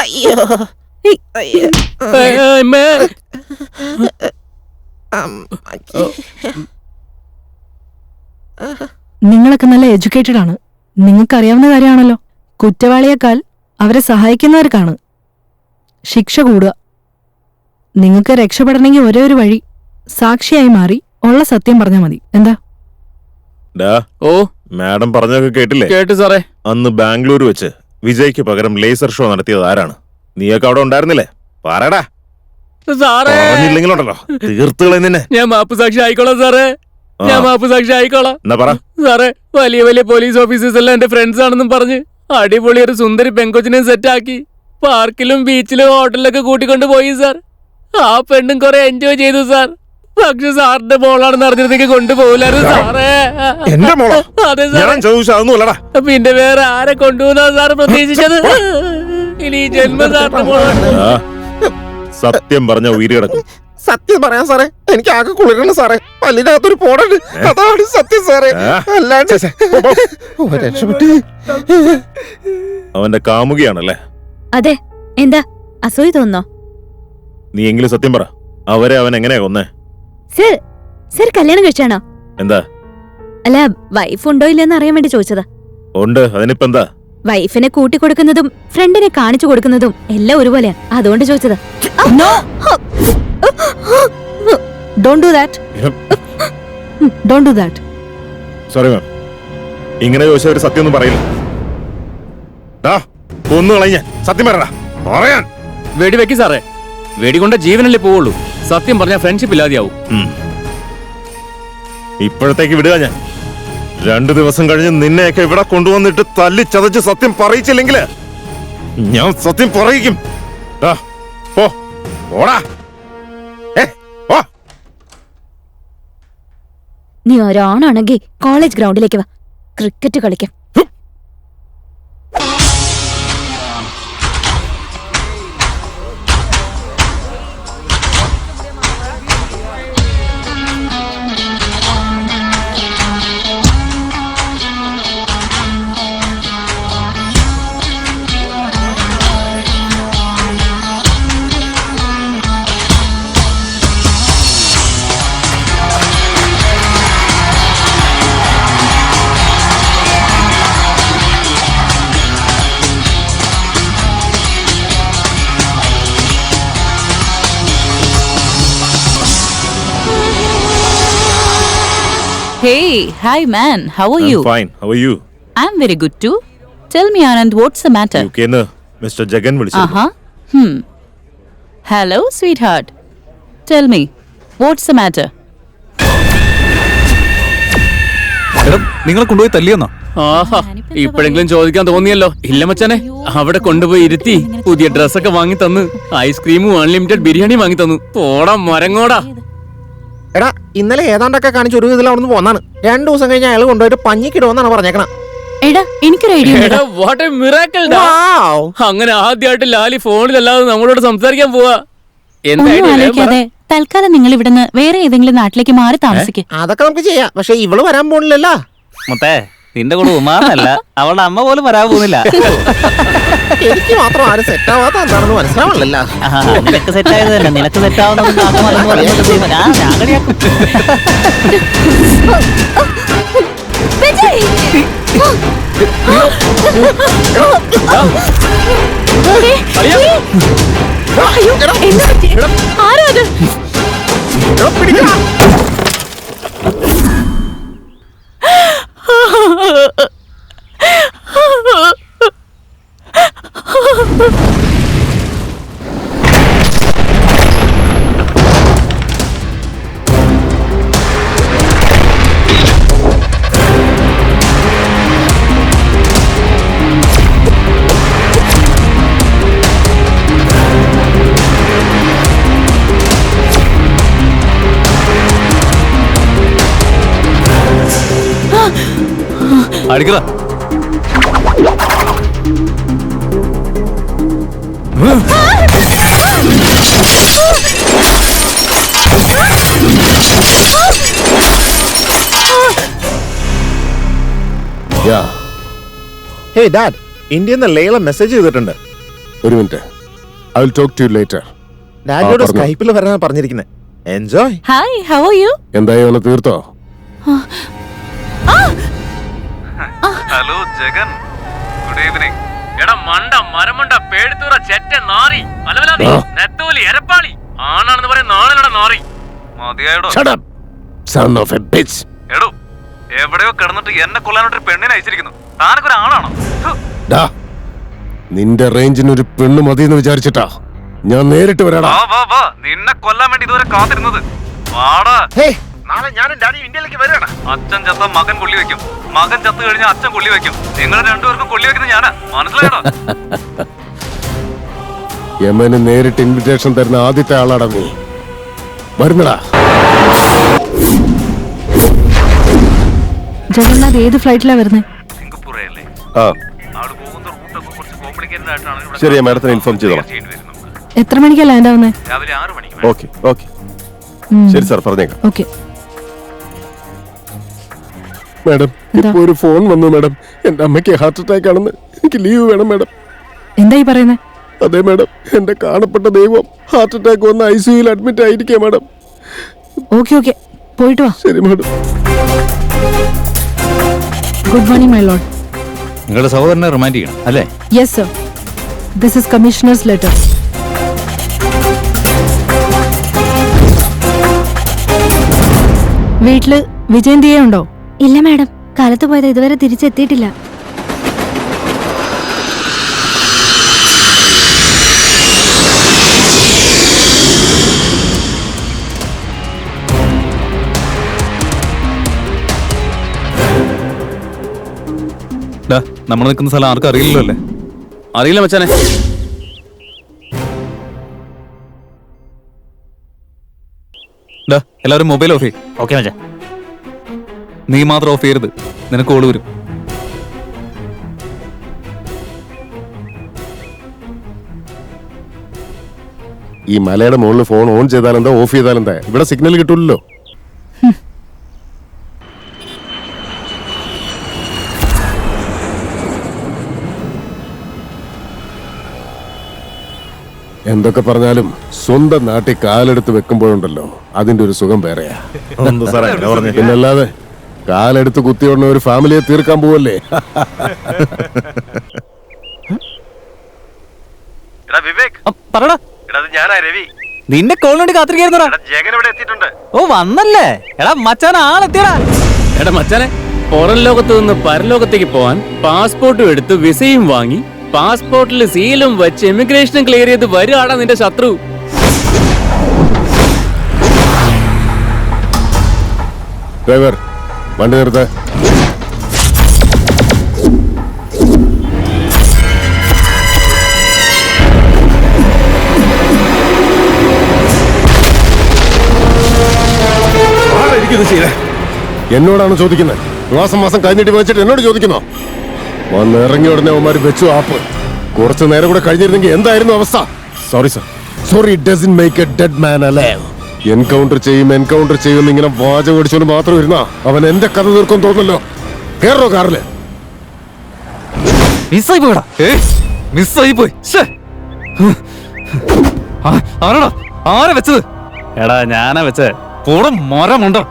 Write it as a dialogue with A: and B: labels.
A: അയ്യോ
B: നിങ്ങളൊക്കെ നല്ല എഡ്യൂക്കേറ്റഡ് ആണ്. നിങ്ങൾക്കറിയാവുന്ന കാര്യമാണല്ലോ. കുറ്റവാളിയേക്കാൾ അവരെ സഹായിക്കുന്നവർക്കാണ് ശിക്ഷ കൂടുക. നിങ്ങൾക്ക് രക്ഷപ്പെടണമെങ്കിൽ ഒരേ ഒരു വഴി, സാക്ഷിയായി മാറി ഉള്ള സത്യം പറഞ്ഞാൽ മതി. എന്താ?
C: ഓ മാഡം പറഞ്ഞൊക്കെ കേട്ടില്ലേ?
D: കേട്ടു സാറേ.
C: അന്ന് ബാംഗ്ലൂർ വെച്ച് വിജയ്ക്ക് പകരം ലേസർ ഷോ നടത്തിയത് ആരാണ്? നീയൊക്കെ അവിടെ ഉണ്ടായിരുന്നില്ലേ? പറയടാ. പറഞ്ഞില്ലെങ്കിലുണ്ടല്ലോ തീർത്തുകളെ നിന്നെ.
D: ഞാൻ മാപ്പ് സാക്ഷി ആയിക്കോളാം സാറേ. ഞാൻ മാപ്പ് സാക്ഷി ആയിക്കോളാം.
C: എന്നാ പറ
D: സാറേ, വലിയ വലിയ പോലീസ് ഓഫീസേഴ്സ് എല്ലാം എന്റെ ഫ്രണ്ട്സ് ആണെന്നും പറഞ്ഞ് അടിപൊളി ഒരു സുന്ദരി പെങ്കൊച്ചിനെ സെറ്റാക്കി പാർക്കിലും ബീച്ചിലും ഹോട്ടലിലൊക്കെ കൂട്ടിക്കൊണ്ട് പോയി സാർ. ആ പെണ്ണും കുറെ എൻജോയ് ചെയ്തു സാർ. പക്ഷെ സാറിന്റെ മോളാണെന്ന് അറിഞ്ഞിരുന്നെങ്കിൽ കൊണ്ടുപോകില്ലായിരുന്നു സാറേ.
C: എന്റെ മോളോ?
D: അതെ
C: ഞാൻ
D: സാറേ.
C: ചോദിച്ചതൊന്നുമല്ലടാ.
D: പിന്നെ വേറെ ആരെ കൊണ്ടുപോകുന്ന സാർ പ്രതീക്ഷിച്ചത്? ഇനി ജന്മ സാറിന്റെ മോളാണ്.
C: സത്യം പറഞ്ഞ ഉയിര് കിടക്കും.
A: സത്യം പറയാം സാറേ, എനിക്ക് ആകെ കുളിരണം സാറേ. പല്ലിനകത്തൊരു പോടുണ്ട്, അതാണ് സത്യം സാറേ. അല്ലാണ്ട് രക്ഷപ്പെട്ട്.
C: അവന്റെ കാമുകിയാണല്ലേ?
E: അതെ. എന്താ അസൂയ തോന്നോ?
C: നീ എങ്കിലും സത്യം പറ, അവരെ അവൻ എങ്ങനെയാ കൊന്നേ?
E: സർ, സർ കല്യാണം കഴിച്ചാണോ?
C: എന്താ?
E: അല്ല, വൈഫ് ഉണ്ടോ ഇല്ലെന്ന് അറിയാൻ വേണ്ടി ചോദിച്ചതാ.
C: ഉണ്ട്. അതിനിപ്പോ എന്താ?
E: വൈഫിനെ കൂട്ടിക്കൊടുക്കുന്നതും ഫ്രണ്ടിനെ കാണിച്ചു കൊടുക്കുന്നതും എല്ലാം ഒരുപോലെയാ, അതുകൊണ്ട് ചോദിച്ചതാ.
B: Don't do that. Don't do that.
C: Sorry ma'am, ഇങ്ങനെ ചോദിച്ചവര് സത്യം ഒന്നും പറയില്ല. കൊന്നു കളഞ്ഞ സത്യം പറയടാ. പറയാൻ
D: വെടിവെക്ക് സാറേ. വെടികൊണ്ട ജീവനല്ലേ പോവുള്ളൂ. സത്യം പറഞ്ഞാൽ ഫ്രണ്ട്ഷിപ്പ് ഇല്ലാതെയാവും.
C: ഇപ്പോഴത്തേക്ക് വിടുക ഞാൻ. 2 ദിവസം കഴിഞ്ഞ് നിന്നെയൊക്കെ ഇവിടെ കൊണ്ടുവന്നിട്ട് തല്ലി ചതച്ച് സത്യം പറയിച്ചില്ലെങ്കിൽ ഞാൻ സത്യം പറയിക്കും. ഓടാ.
E: നീ ഒരാണാണെങ്കിൽ കോളേജ് ഗ്രൗണ്ടിലേക്ക് വാ, ക്രിക്കറ്റ് കളിക്കാം.
F: Hey, hi man, how are you?
C: I'm fine. How are you?
F: I'm very good too. Tell me Anand, what's the matter?
C: UK ന്ന് മിസ്റ്റർ ജഗൻ വിളിച്ചു.
F: Hello, sweetheart. Tell me, what's the matter?
G: നിങ്ങളെ കൊണ്ടുപോയി തല്ലിയെന്നോ?
D: ആഹാ, ഇപ്പോഴെങ്കിലും ചോദിക്കാൻ തോന്നിയല്ലോ. ഇല്ല മച്ചാനെ, അവിടെ കൊണ്ടുപോയി ഇരുത്തി പുതിയ ഡ്രസ്സൊക്കെ വാങ്ങി തന്നു, ഐസ്ക്രീമും അൺലിമിറ്റഡ് ബിരിയാണി വാങ്ങി തന്നു. പോടാ മരങ്ങോടാ.
A: എടാ, ഇന്നലെ ഏതാണ്ടൊക്കെ കാണിച്ച് ഒരു ഇതിൽ അവിടെ നിന്ന് പോന്നാണ്. 2 ദിവസം കഴിഞ്ഞ് അയാൾ കൊണ്ടുപോയിട്ട് പഞ്ഞിക്കിടുമെന്നാണ് പറഞ്ഞേക്കണം.
F: എടാ, എനിക്കൊരു ഐഡിയ ഉണ്ട്.
D: വാട്ട് എ മിറാക്കിൾ ഡാ. അങ്ങനെ ആദ്യമായിട്ട് ലാലി ഫോണിലല്ലാതെ നമ്മളോട് സംസാരിക്കാൻ പോവാ.
F: ഒന്നും ആലോചിക്കാതെ തൽക്കാലം നിങ്ങൾ ഇവിടുന്ന് വേറെ ഏതെങ്കിലും നാട്ടിലേക്ക് മാറി താമസിക്കേ.
A: അതൊക്കെ നമുക്ക് ചെയ്യാം, പക്ഷെ ഇവള് വരാൻ പോണില്ലല്ലോ.
G: മുത്തേ, നിന്റെ കൂടെ ഉമാന്നല്ല, അവളുടെ അമ്മ പോലും വരാൻ പോകുന്നില്ല.
A: എനിക്ക് മാത്രം ആരും സെറ്റ് ആവാത്ത എന്താണെന്ന് മനസ്സിലാവണല്ലോ.
G: നിനക്ക് സെറ്റ് ആയത് തന്നെ, നിനക്ക് സെറ്റ് ആവുന്നത് അടിക്കടാ.
C: ഹേ ഡാഡ്, ഇന്ത്യയിൽ നിന്ന് ലൈല മെസ്സേജ് ചെയ്തിട്ടുണ്ട്.
A: ഒരു minute. I will talk to you later.
C: ഡാഡിയോട്
A: പറഞ്ഞോ.
C: സ്കൈപ്പിൽ വരാനാ പറഞ്ഞിരിക്കുന്നത്. Enjoy.
F: Hi how are you?
A: എന്തായി അവനെ തീർത്തോ?
G: Hello Jagan, good evening.
D: എടാ മണ്ട മരമണ്ട പേടുത്തൂറ ചെറ്റ നാറി അലവലാതി നെത്തോലി എരപ്പാളി ആണാണെന്ന് പറയാൻ നാളെടാ നാറി.
G: മതിയായിടോ.
A: Shut up, son of a bitch.
G: എടോ, എവിടെയോ കിടന്നിട്ട് എന്നെ കൊല്ലാനോട്ടൊരു പെണ്ണിനെ അയച്ചിരിക്കുന്നു. താനൊക്കെ ഒരു ആണാണോ?
A: ഡാ, നിന്റെ റേഞ്ചിന് ഒരു പെണ്ണ് മതിയെന്ന് വിചാരിച്ചിട്ടാ ഞാൻ നേരിട്ട് വരാടാ.
G: വാ, നിന്നെ കൊല്ലാൻ വേണ്ടി ഇതുവരെ കാത്തിരുന്നത്. വാടാ.
C: നാളെ ഞാനും ഡാഡിയും ഇന്ത്യയിലേക്ക് വരികയാണ്.
G: അച്ഛൻ ചത്ത മകൻ കൊള്ളി വെക്കും, മകൻ ചത്തു കഴിഞ്ഞാൽ അച്ഛൻ കൊള്ളി വെക്കും. നിങ്ങൾ രണ്ടുപേർക്കും കൊള്ളി വെക്കുന്നത് ഞാനാ, മനസ്സിലായോ?
A: യമന് നേരിട്ട് ഇൻവിറ്റേഷൻ തരുന്ന ആദ്യത്തെ ആളാടാ നീ. വരുന്നടാ.
B: ജഗന്നാഥ് ഏത് ഫ്ലൈറ്റിലാ വരുന്നത്?
G: സിംഗപ്പൂറല്ലേ?
C: ആ
G: അവിടെ പോകുന്ന റൂട്ടൊക്കെ കുറച്ച് കോംപ്ലിക്കേറ്റഡ് ആയിട്ടാണ് ഇവിടെ
C: ശരി, മാഡത്തിനെ ഇൻഫോം ചെയ്തോളാം.
G: ചെയ്യേണ്ടി വരും നമുക്ക്.
B: എത്ര മണിക്കാ ലാൻഡ് ആവുന്നത്?
G: രാവിലെ 6 മണിക്ക്.
C: ഓക്കെ ഓക്കെ ശരി സാർ, പറഞ്ഞേക്കാം.
B: ഓക്കെ.
A: മാഡം,
B: എന്താ?
A: ഇപ്പൊ ഒരു ഫോൺ വന്നു മാഡം. എന്റെ അമ്മയ്ക്ക് ഹാർട്ട് അറ്റാക്ക് ആണെന്ന്. എനിക്ക് ലീവ് വേണം മാഡം.
B: എന്തായി പറയുന്നത്?
A: അതെ മാഡം, എന്റെ കാണപ്പെട്ട ദൈവം ഹാർട്ട് അറ്റാക്ക് വന്ന് ICUയിൽ അഡ്മിറ്റ് ആയിരിക്കുക മാഡം.
B: ഓക്കെ പോയിട്ട് വാ.
A: ശരി madam.
B: Good morning my Lord.
G: നിങ്ങളുടെ സഹോദരനെ റിമാൻഡ് ചെയ്യണം അല്ലേ?
B: Yes sir, this is commissioners letter. വീട്ടില് വിജയന്തിയെ ഉണ്ടോ?
E: ഇല്ല മാഡം, കാലത്ത് പോയത് ഇതുവരെ തിരിച്ചെത്തിയിട്ടില്ല.
G: നമ്മൾ നിൽക്കുന്ന സ്ഥലം ആർക്കും അറിയില്ലല്ലോ അല്ലേ?
D: അറിയില്ല മച്ചാനെ.
G: എല്ലാവരും മൊബൈൽ ഓഫ് ചെയ്യും. ഓക്കെ മച്ചാ. നീ മാത്രം ഓഫ് ചെയ്യരുത്, നിനക്ക് കോള് വരും.
A: ഈ മലയുടെ മുകളിൽ ഫോൺ ഓൺ ചെയ്താലെന്താ ഓഫ് ചെയ്താലെന്താ? ഇവിടെ സിഗ്നൽ കിട്ടൂലല്ലോ. എന്തൊക്കെ പറഞ്ഞാലും സ്വന്തം നാട്ടിൽ കാലെടുത്ത് വെക്കുമ്പോഴുണ്ടല്ലോ അതിന്റെ ഒരു സുഖം വേറെയാ.
C: എന്താ സാറേ അങ്ങനെ പറഞ്ഞേ?
A: പിന്നല്ലാതെ കാലെടുത്ത് കുത്തിയോടനെ ഒരു ഫാമിലിയെ തീർക്കാൻ പോവല്ലേ.
G: വിവേക്,
D: പറടാ.
G: ഞാനാ രവി.
D: നിന്റെ കോളിനോട് കാത്തിരിക്കായിരുന്നടാ.
G: ജഗൻ ഇവിടെ എത്തിയിട്ടുണ്ട്.
D: ഓ വന്നല്ലേ? എടാ മച്ചാൻ ആളെത്തിയടാ. എടാ മച്ചാനെ, പുറം ലോകത്ത് നിന്ന് പരലോകത്തേക്ക് പോവാൻ പാസ്പോർട്ടും എടുത്ത് വിസയും വാങ്ങി പാസ്പോർട്ടിൽ സീലും വെച്ച് ഇമിഗ്രേഷനും ക്ലിയർ ചെയ്ത് വരുവാടാ നിന്റെ ശത്രു.
A: ഡ്രൈവർ, വണ്ടി നിർത്ത. എന്നോടാണ് ചോദിക്കുന്നത്? മാസം കഴിഞ്ഞിട്ട് വെച്ചിട്ട് എന്നോട് ചോദിക്കുന്നോ? വന്ന് ഇറങ്ങിയ ഉടനെ അവന്മാര് വെച്ചു ആപ്പ്. കുറച്ചു നേരം കൂടെ കഴിഞ്ഞിരുന്നെങ്കിൽ എന്തായിരുന്നു അവസ്ഥ? Sorry sir, sorry doesn't make A dead man alive. Encounter ചെയ്യും ഇങ്ങനെ വാചകം അടിച്ചോണ്ട് മാത്രം ഇരുന്നാ അവൻ എന്റെ കഥ തീർക്കും തോന്നല്ലോ. കേറോ കാറില്.
G: മിസ്സായി പോയടാ. മിസ്സായി പോയി. ആരാ വെച്ചത്? എടാ ഞാനാ വെച്ചേ. പോടെ മരമുണ്ടോ?